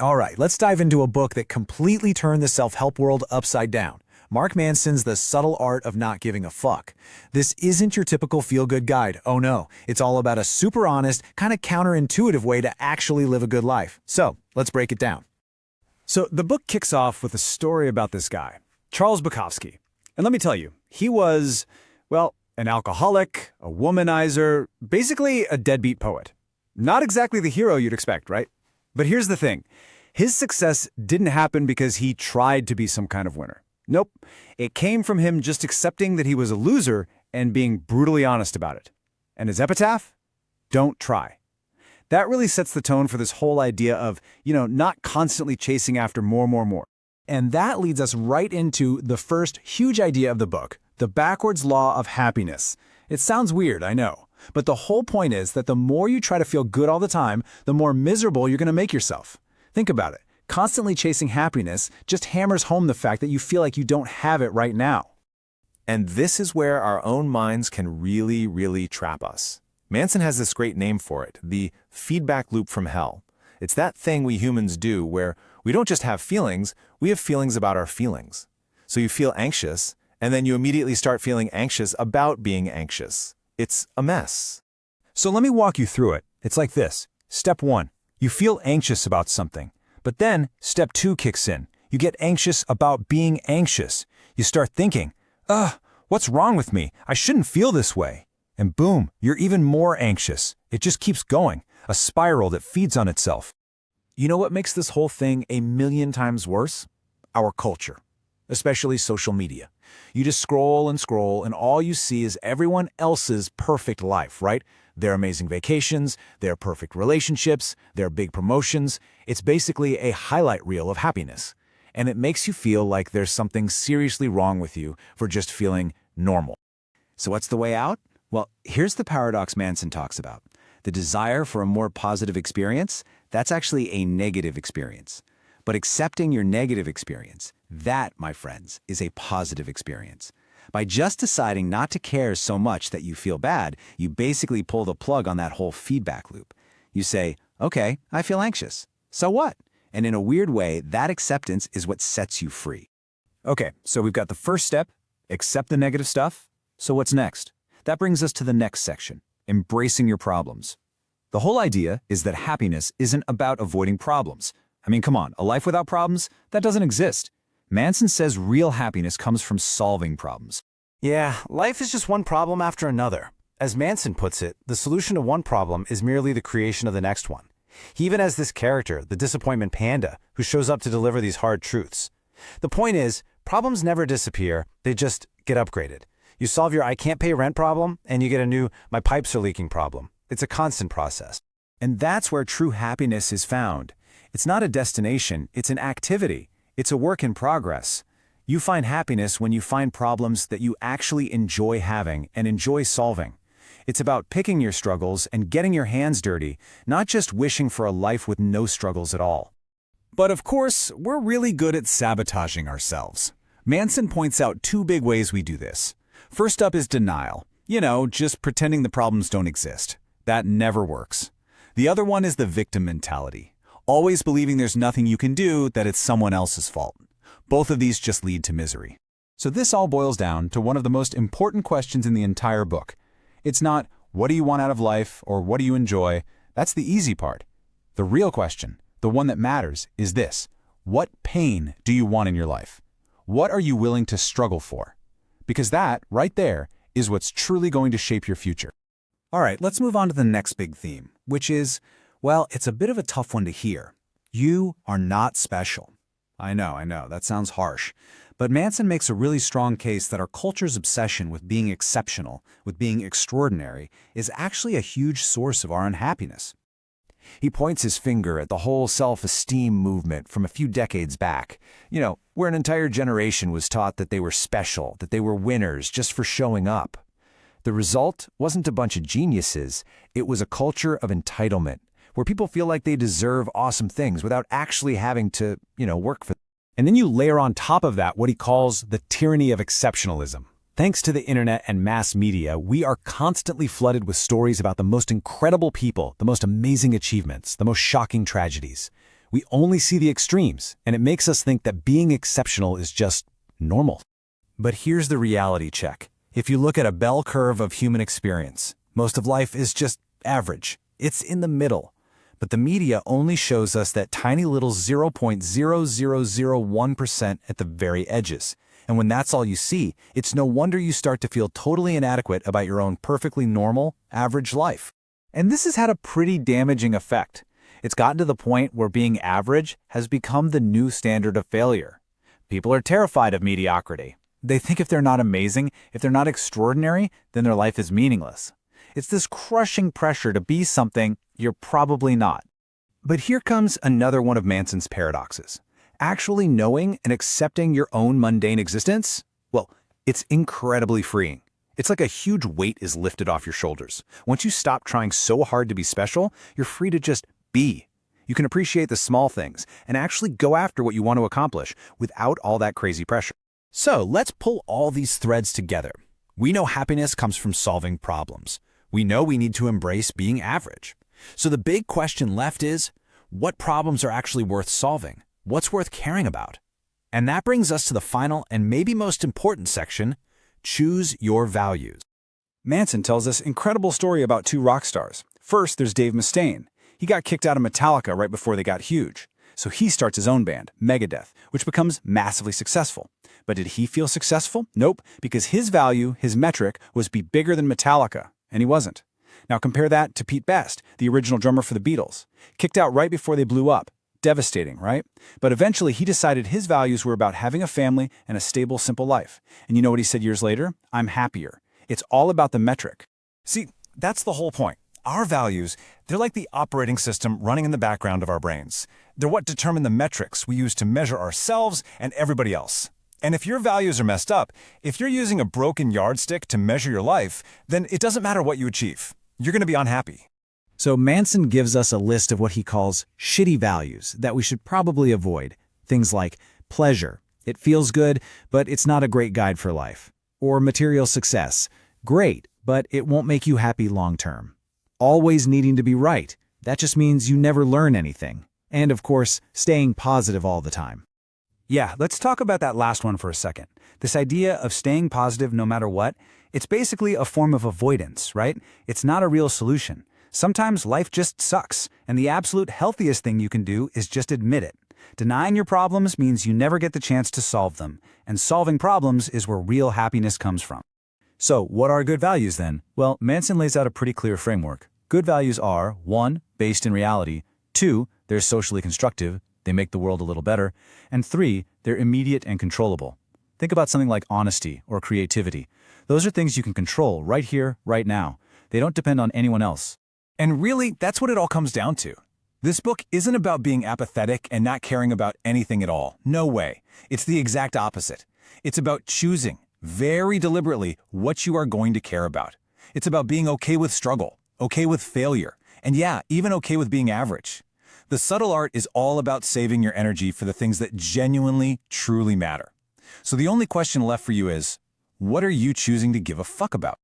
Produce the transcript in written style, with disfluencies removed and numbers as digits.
All right, let's dive into a book that completely turned the self-help world upside down. Mark Manson's The Subtle Art of Not Giving a Fuck. This isn't your typical feel-good guide. Oh no, it's all about a super honest, kind of counterintuitive way to actually live a good life. So, let's break it down. So the book kicks off with a story about this guy, Charles Bukowski. And let me tell you, he was, well, an alcoholic, a womanizer, basically a deadbeat poet. Not exactly the hero you'd expect, right? But here's the thing. His success didn't happen because he tried to be some kind of winner. Nope. It came from him just accepting that he was a loser and being brutally honest about it. And his epitaph? Don't try. That really sets the tone for this whole idea of, not constantly chasing after more. And that leads us right into the first huge idea of the book, the backwards law of happiness. It sounds weird, I know. But the whole point is that the more you try to feel good all the time, the more miserable you're going to make yourself. Think about it. Constantly chasing happiness just hammers home the fact that you feel like you don't have it right now. And this is where our own minds can really trap us. Manson has this great name for it, the feedback loop from hell. It's that thing we humans do where we don't just have feelings, we have feelings about our feelings. So you feel anxious, and then you immediately start feeling anxious about being anxious. It's a mess. So let me walk you through it. It's like this. Step 1, you feel anxious about something. But then step 2 kicks in. You get anxious about being anxious. You start thinking, what's wrong with me? I shouldn't feel this way. And boom, you're even more anxious. It just keeps going, a spiral that feeds on itself. You know what makes this whole thing a million times worse? Our culture, especially social media. You just scroll and all you see is everyone else's perfect life, right? Their amazing vacations, their perfect relationships, their big promotions. It's basically a highlight reel of happiness. And it makes you feel like there's something seriously wrong with you for just feeling normal. So what's the way out? Well, here's the paradox Manson talks about. The desire for a more positive experience, that's actually a negative experience. But accepting your negative experience, that, my friends, is a positive experience. By just deciding not to care so much that you feel bad, you basically pull the plug on that whole feedback loop. You say, okay, I feel anxious. So what? And in a weird way, that acceptance is what sets you free. Okay, so we've got the first step, accept the negative stuff. So what's next? That brings us to the next section, embracing your problems. The whole idea is that happiness isn't about avoiding problems. I mean, come on, a life without problems? That doesn't exist. Manson says real happiness comes from solving problems. Yeah, life is just one problem after another. As Manson puts it, the solution to one problem is merely the creation of the next one. He even has this character, the disappointment panda, who shows up to deliver these hard truths. The point is, problems never disappear, they just get upgraded. You solve your I can't pay rent problem, and you get a new my pipes are leaking problem. It's a constant process. And that's where true happiness is found. It's not a destination, it's an activity. It's a work in progress. You find happiness when you find problems that you actually enjoy having and enjoy solving. It's about picking your struggles and getting your hands dirty, not just wishing for a life with no struggles at all. But of course, we're really good at sabotaging ourselves. Manson points out 2 big ways we do this. First up is denial. Just pretending the problems don't exist. That never works. The other one is the victim mentality. Always believing there's nothing you can do, that it's someone else's fault. Both of these just lead to misery. So this all boils down to one of the most important questions in the entire book. It's not, what do you want out of life, or what do you enjoy? That's the easy part. The real question, the one that matters, is this. What pain do you want in your life? What are you willing to struggle for? Because that, right there, is what's truly going to shape your future. All right, let's move on to the next big theme, which is, well, it's a bit of a tough one to hear. You are not special. I know, that sounds harsh. But Manson makes a really strong case that our culture's obsession with being exceptional, with being extraordinary, is actually a huge source of our unhappiness. He points his finger at the whole self-esteem movement from a few decades back, where an entire generation was taught that they were special, that they were winners just for showing up. The result wasn't a bunch of geniuses, it was a culture of entitlement, where people feel like they deserve awesome things without actually having to, work for them. And then you layer on top of that what he calls the tyranny of exceptionalism. Thanks to the internet and mass media, we are constantly flooded with stories about the most incredible people, the most amazing achievements, the most shocking tragedies. We only see the extremes, and it makes us think that being exceptional is just normal. But here's the reality check. If you look at a bell curve of human experience, most of life is just average. It's in the middle. But the media only shows us that tiny little 0.0001% at the very edges. And when that's all you see, it's no wonder you start to feel totally inadequate about your own perfectly normal, average life. And this has had a pretty damaging effect. It's gotten to the point where being average has become the new standard of failure. People are terrified of mediocrity. They think if they're not amazing, if they're not extraordinary, then their life is meaningless. It's this crushing pressure to be something you're probably not. But here comes another one of Manson's paradoxes. Actually knowing and accepting your own mundane existence? Well, it's incredibly freeing. It's like a huge weight is lifted off your shoulders. Once you stop trying so hard to be special, you're free to just be. You can appreciate the small things and actually go after what you want to accomplish without all that crazy pressure. So let's pull all these threads together. We know happiness comes from solving problems. We know we need to embrace being average. So the big question left is, what problems are actually worth solving? What's worth caring about? And that brings us to the final and maybe most important section, choose your values. Manson tells this incredible story about two rock stars. First, there's Dave Mustaine. He got kicked out of Metallica right before they got huge. So he starts his own band, Megadeth, which becomes massively successful. But did he feel successful? Nope, because his value, his metric, was be bigger than Metallica, and he wasn't. Now compare that to Pete Best, the original drummer for the Beatles. Kicked out right before they blew up. Devastating, right? But eventually he decided his values were about having a family and a stable, simple life. And you know what he said years later? I'm happier. It's all about the metric. See, that's the whole point. Our values, they're like the operating system running in the background of our brains. They're what determine the metrics we use to measure ourselves and everybody else. And if your values are messed up, if you're using a broken yardstick to measure your life, then it doesn't matter what you achieve. You're going to be unhappy. So Manson gives us a list of what he calls shitty values that we should probably avoid. Things like pleasure. It feels good, but it's not a great guide for life. Or material success. Great, but it won't make you happy long term. Always needing to be right. That just means you never learn anything. And of course, staying positive all the time. Yeah, let's talk about that last one for a second. This idea of staying positive no matter what, it's basically a form of avoidance, right? It's not a real solution. Sometimes life just sucks, and the absolute healthiest thing you can do is just admit it. Denying your problems means you never get the chance to solve them, and solving problems is where real happiness comes from. So, what are good values then? Well, Manson lays out a pretty clear framework. Good values are 1. Based in reality, 2. They're socially constructive, they make the world a little better, and 3. They're immediate and controllable. Think about something like honesty or creativity. Those are things you can control right here, right now. They don't depend on anyone else. And really, that's what it all comes down to. This book isn't about being apathetic and not caring about anything at all. No way. It's the exact opposite. It's about choosing, very deliberately, what you are going to care about. It's about being okay with struggle, okay with failure, and yeah, even okay with being average. The subtle art is all about saving your energy for the things that genuinely, truly matter. So the only question left for you is, what are you choosing to give a fuck about?